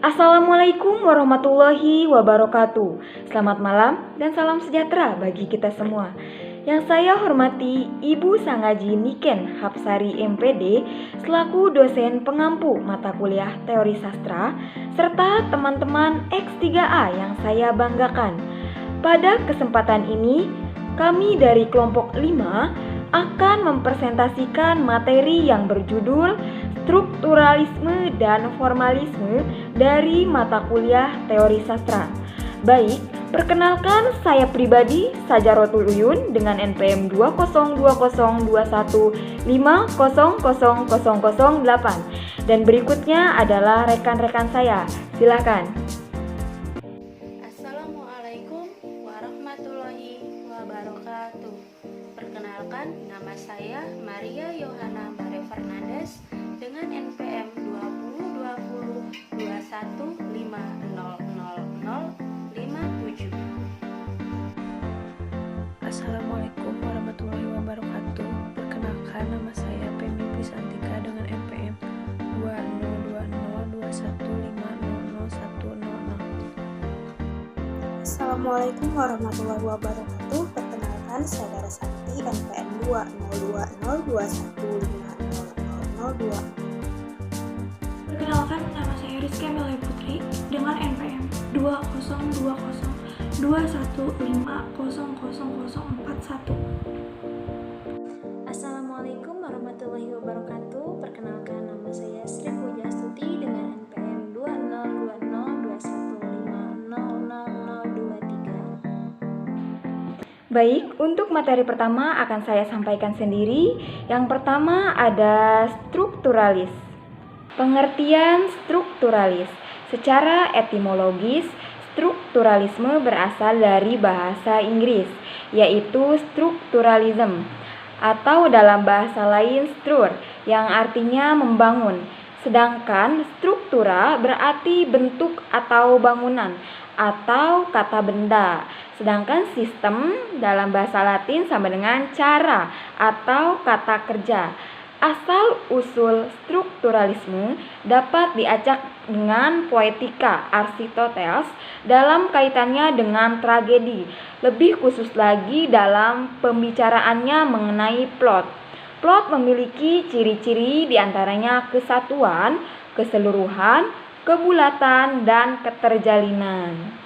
Assalamualaikum warahmatullahi wabarakatuh. Selamat malam dan salam sejahtera bagi kita semua. Yang saya hormati Ibu Sangaji Niken Hapsari MPD selaku dosen pengampu mata kuliah teori sastra serta teman-teman X3A yang saya banggakan. Pada kesempatan ini, kami dari kelompok 5 akan mempresentasikan materi yang berjudul strukturalisme dan formalisme dari mata kuliah teori sastra. Baik, perkenalkan saya pribadi Sajarotul Uyun dengan NPM 2020215000008 dan berikutnya adalah rekan-rekan saya. Silakan. Assalamualaikum warahmatullahi wabarakatuh. Perkenalkan, nama saya Maria Yohana Mare Fernandes dengan NPM 202021500057. Assalamualaikum warahmatullahi wabarakatuh. Perkenalkan, nama saya Pemi Prisantika dengan NPM 202021500100. Assalamualaikum warahmatullahi wabarakatuh. Perkenalkan, saya Dara Sakti, NPM 202021500002. Perkenalkan, nama saya Rizky Amelia Putri dengan NPM 202021500041. Assalamualaikum warahmatullahi wabarakatuh. Perkenalkan, nama saya Sri Pujastuti dengan NPM 202021500023. Baik, untuk materi pertama akan saya sampaikan sendiri. Yang pertama ada strukturalis. Pengertian strukturalis. Secara etimologis, strukturalisme berasal dari bahasa Inggris, yaitu structuralism, atau dalam bahasa lain strur, yang artinya membangun. Sedangkan struktura berarti bentuk atau bangunan, atau kata benda. Sedangkan sistem dalam bahasa Latin sama dengan cara atau kata kerja. Asal-usul strukturalisme dapat diacak dengan poetika Aristoteles dalam kaitannya dengan tragedi, lebih khusus lagi dalam pembicaraannya mengenai plot. Plot memiliki ciri-ciri diantaranya kesatuan, keseluruhan, kebulatan, dan keterjalinan.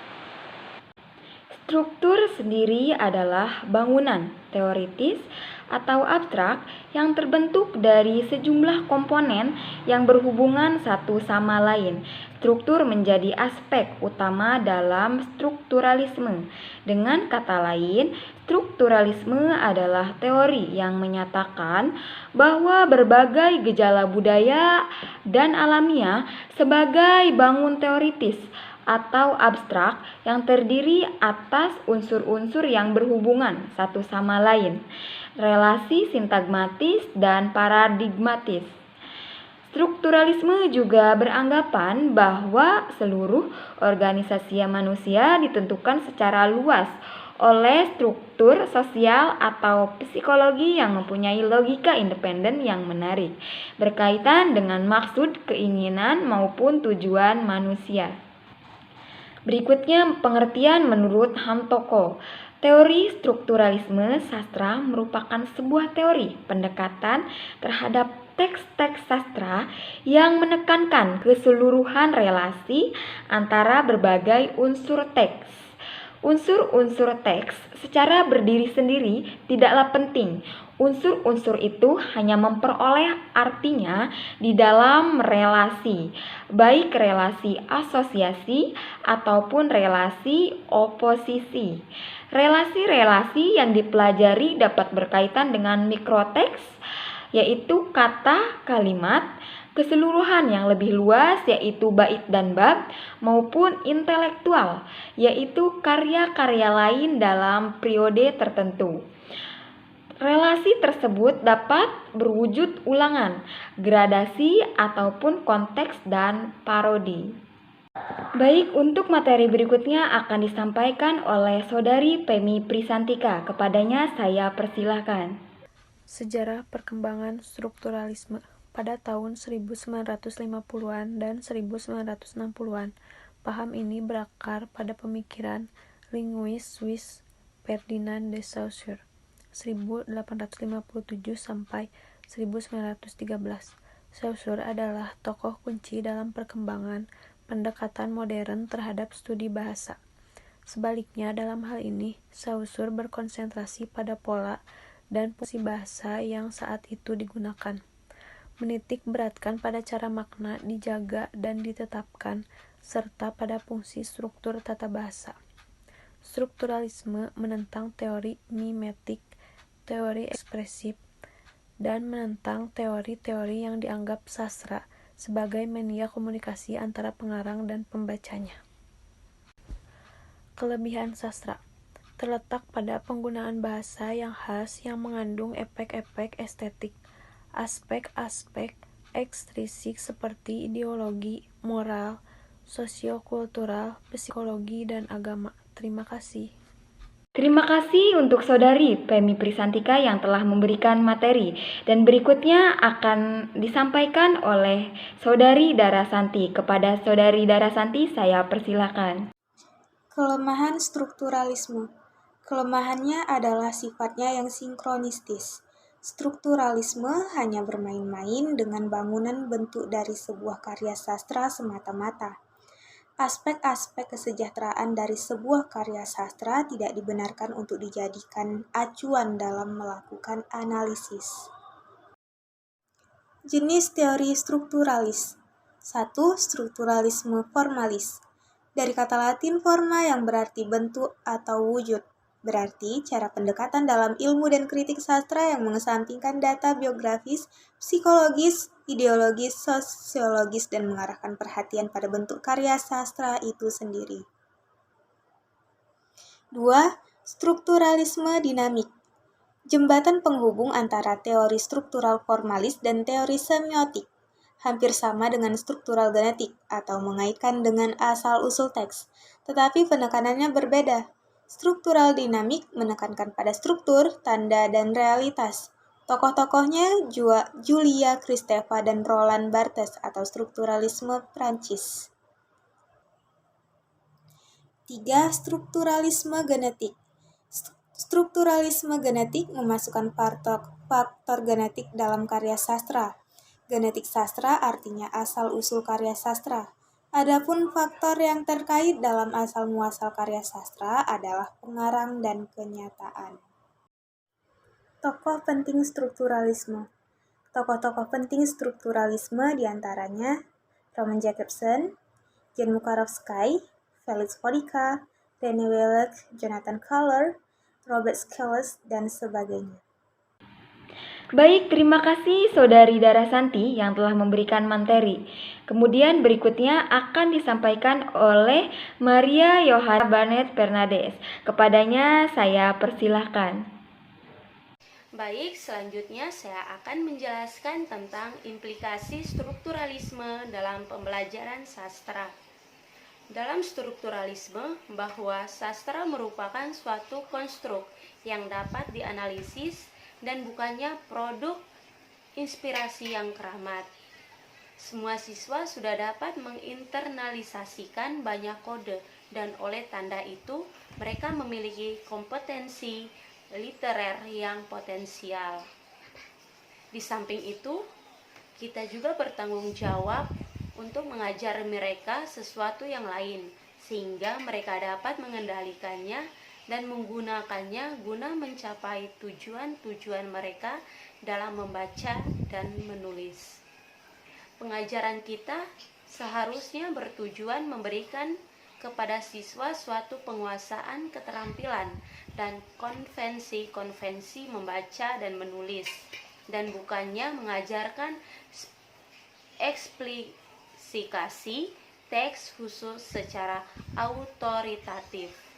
Struktur sendiri adalah bangunan teoritis atau abstrak yang terbentuk dari sejumlah komponen yang berhubungan satu sama lain. Struktur menjadi aspek utama dalam strukturalisme. Dengan kata lain, strukturalisme adalah teori yang menyatakan bahwa berbagai gejala budaya dan alamiah sebagai bangun teoritis atau abstrak yang terdiri atas unsur-unsur yang berhubungan satu sama lain, relasi sintagmatis dan paradigmatis. Strukturalisme juga beranggapan bahwa seluruh organisasi manusia ditentukan secara luas oleh struktur sosial atau psikologi yang mempunyai logika independen yang menarik, berkaitan dengan maksud, keinginan, maupun tujuan manusia. Berikutnya pengertian menurut Hamtoko. Teori strukturalisme sastra merupakan sebuah teori pendekatan terhadap teks-teks sastra yang menekankan keseluruhan relasi antara berbagai unsur teks. Unsur-unsur teks secara berdiri sendiri tidaklah penting. Unsur-unsur itu hanya memperoleh artinya di dalam relasi, baik relasi asosiasi ataupun relasi oposisi. Relasi-relasi yang dipelajari dapat berkaitan dengan mikroteks, yaitu kata, kalimat, keseluruhan yang lebih luas yaitu bait dan bab, maupun intelektual, yaitu karya-karya lain dalam periode tertentu. Relasi tersebut dapat berwujud ulangan, gradasi, ataupun konteks dan parodi. Baik, untuk materi berikutnya akan disampaikan oleh Saudari Pemi Prisantika. Kepadanya saya persilahkan. Sejarah perkembangan strukturalisme. pada tahun 1950-an dan 1960-an. Paham ini berakar pada pemikiran linguis Swiss Ferdinand de Saussure 1857 sampai 1913. Saussure adalah tokoh kunci dalam perkembangan pendekatan modern terhadap studi bahasa. Sebaliknya, dalam hal ini, Saussure berkonsentrasi pada pola dan fungsi bahasa yang saat itu digunakan. Menitik beratkan pada cara makna dijaga dan ditetapkan, serta pada fungsi struktur tata bahasa. Strukturalisme menentang teori mimetik, teori ekspresif, dan menentang teori-teori yang dianggap sastra sebagai media komunikasi antara pengarang dan pembacanya. Kelebihan sastra terletak pada penggunaan bahasa yang khas yang mengandung efek-efek estetik, aspek-aspek ekstrisik seperti ideologi, moral, sosiokultural, psikologi, dan agama. Terima kasih. Terima kasih untuk Saudari Pemi Prisantika yang telah memberikan materi, dan berikutnya akan disampaikan oleh Saudari Darasanti. Kepada Saudari Darasanti saya persilakan. Kelemahan strukturalisme. Kelemahannya adalah sifatnya yang sinkronistis. Strukturalisme hanya bermain-main dengan bangunan bentuk dari sebuah karya sastra semata-mata. Aspek-aspek kesejahteraan dari sebuah karya sastra tidak dibenarkan untuk dijadikan acuan dalam melakukan analisis. Jenis teori strukturalis. 1. Strukturalisme formalis. Dari kata Latin forma yang berarti bentuk atau wujud, berarti cara pendekatan dalam ilmu dan kritik sastra yang mengesampingkan data biografis, psikologis, ideologis, sosiologis, dan mengarahkan perhatian pada bentuk karya sastra itu sendiri. 2. Strukturalisme dinamik. Jembatan penghubung antara teori struktural formalis dan teori semiotik. Hampir sama dengan struktural genetik atau mengaitkan dengan asal-usul teks, tetapi penekanannya berbeda. Struktural dinamik menekankan pada struktur, tanda, dan realitas. Tokoh-tokohnya Julia Kristeva dan Roland Barthes atau strukturalisme Prancis. 3. Strukturalisme genetik. Strukturalisme genetik memasukkan faktor genetik dalam karya sastra. Genetik sastra artinya asal-usul karya sastra. Adapun faktor yang terkait dalam asal-muasal karya sastra adalah pengarang dan kenyataan. Tokoh penting strukturalisme. Tokoh-tokoh penting strukturalisme diantaranya Roman Jakobson, Jan Mukarovsky, Felix Kodica, René Wellek, Jonathan Kahler, Robert Scales, dan sebagainya. Baik, terima kasih Saudari Darasanti yang telah memberikan materi. Kemudian berikutnya akan disampaikan oleh Maria Yohana Barnett Fernandes. Kepadanya saya persilahkan. Baik, selanjutnya saya akan menjelaskan tentang implikasi strukturalisme dalam pembelajaran sastra. Dalam strukturalisme, bahwa sastra merupakan suatu konstruk yang dapat dianalisis dan bukannya produk inspirasi yang keramat. Semua siswa sudah dapat menginternalisasikan banyak kode, dan oleh tanda itu mereka memiliki kompetensi literer yang potensial. Di samping itu, kita juga bertanggung jawab untuk mengajar mereka sesuatu yang lain, sehingga mereka dapat mengendalikannya dan menggunakannya guna mencapai tujuan-tujuan mereka dalam membaca dan menulis. Pengajaran kita seharusnya bertujuan memberikan kepada siswa suatu penguasaan keterampilan dan konvensi-konvensi membaca dan menulis, dan bukannya mengajarkan eksplikasi teks khusus secara autoritatif.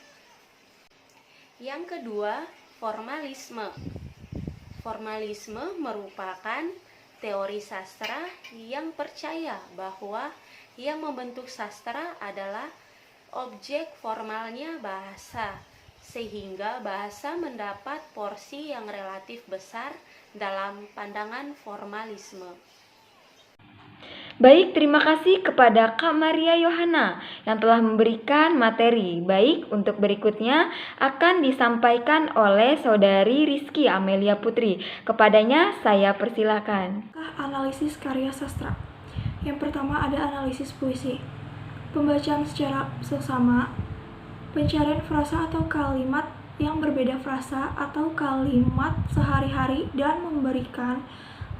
Yang kedua, formalisme. Formalisme merupakan teori sastra yang percaya bahwa yang membentuk sastra adalah objek formalnya bahasa, sehingga bahasa mendapat porsi yang relatif besar dalam pandangan formalisme. Baik, terima kasih kepada Kak Maria Yohana yang telah memberikan materi. Baik, untuk berikutnya akan disampaikan oleh Saudari Rizky Amelia Putri. Kepadanya saya persilakan. Analisis karya sastra. Yang pertama ada analisis puisi. Pembacaan secara seksama, pencarian frasa atau kalimat yang berbeda frasa atau kalimat sehari-hari dan memberikan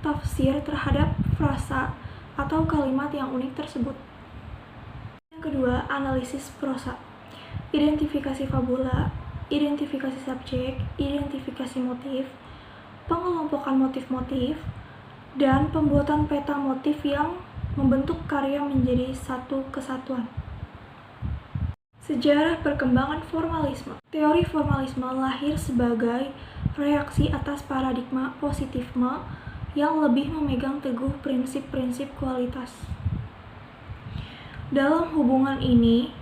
tafsir terhadap frasa atau kalimat yang unik tersebut. Yang kedua, analisis prosa. Identifikasi fabula, identifikasi subjek, identifikasi motif, pengelompokan motif-motif, dan pembuatan peta motif yang membentuk karya menjadi satu kesatuan. Sejarah perkembangan formalisme. Teori formalisme lahir sebagai reaksi atas paradigma positifisme yang lebih memegang teguh prinsip-prinsip kualitas. Dalam hubungan ini,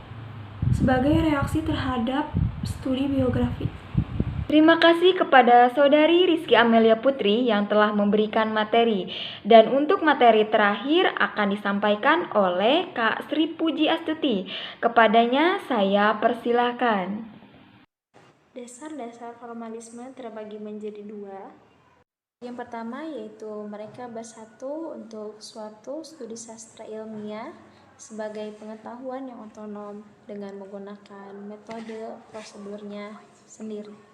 sebagai reaksi terhadap studi biografi. Terima kasih kepada Saudari Rizky Amelia Putri yang telah memberikan materi. Dan untuk materi terakhir akan disampaikan oleh Kak Sri Puji Astuti. Kepadanya saya persilahkan. Dasar-dasar formalisme terbagi menjadi dua. Yang pertama yaitu mereka bersatu untuk suatu studi sastra ilmiah sebagai pengetahuan yang otonom dengan menggunakan metode prosedurnya sendiri.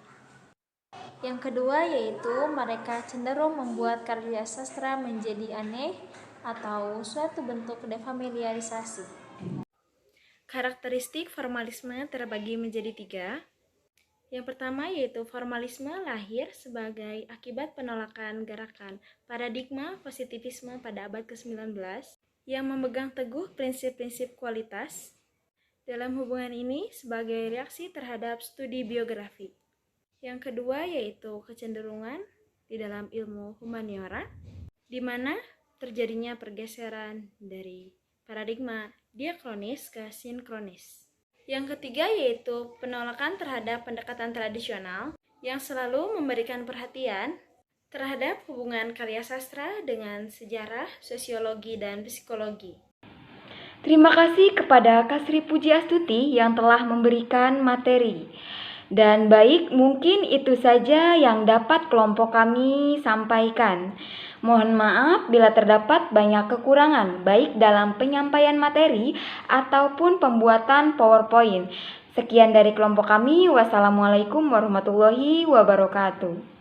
Yang kedua yaitu mereka cenderung membuat karya sastra menjadi aneh atau suatu bentuk defamiliarisasi. Karakteristik formalisme terbagi menjadi tiga. Yang pertama yaitu formalisme lahir sebagai akibat penolakan gerakan paradigma positivisme pada abad ke-19 yang memegang teguh prinsip-prinsip kualitas. Dalam hubungan ini sebagai reaksi terhadap studi biografi. Yang kedua yaitu kecenderungan di dalam ilmu humaniora, di mana terjadinya pergeseran dari paradigma diakronis ke sinkronis. Yang ketiga yaitu penolakan terhadap pendekatan tradisional yang selalu memberikan perhatian terhadap hubungan karya sastra dengan sejarah, sosiologi, dan psikologi. Terima kasih kepada Kak Sri Puji Astuti yang telah memberikan materi. Dan baik, mungkin itu saja yang dapat kelompok kami sampaikan. Mohon maaf bila terdapat banyak kekurangan, baik dalam penyampaian materi ataupun pembuatan PowerPoint. Sekian dari kelompok kami. Wassalamualaikum warahmatullahi wabarakatuh.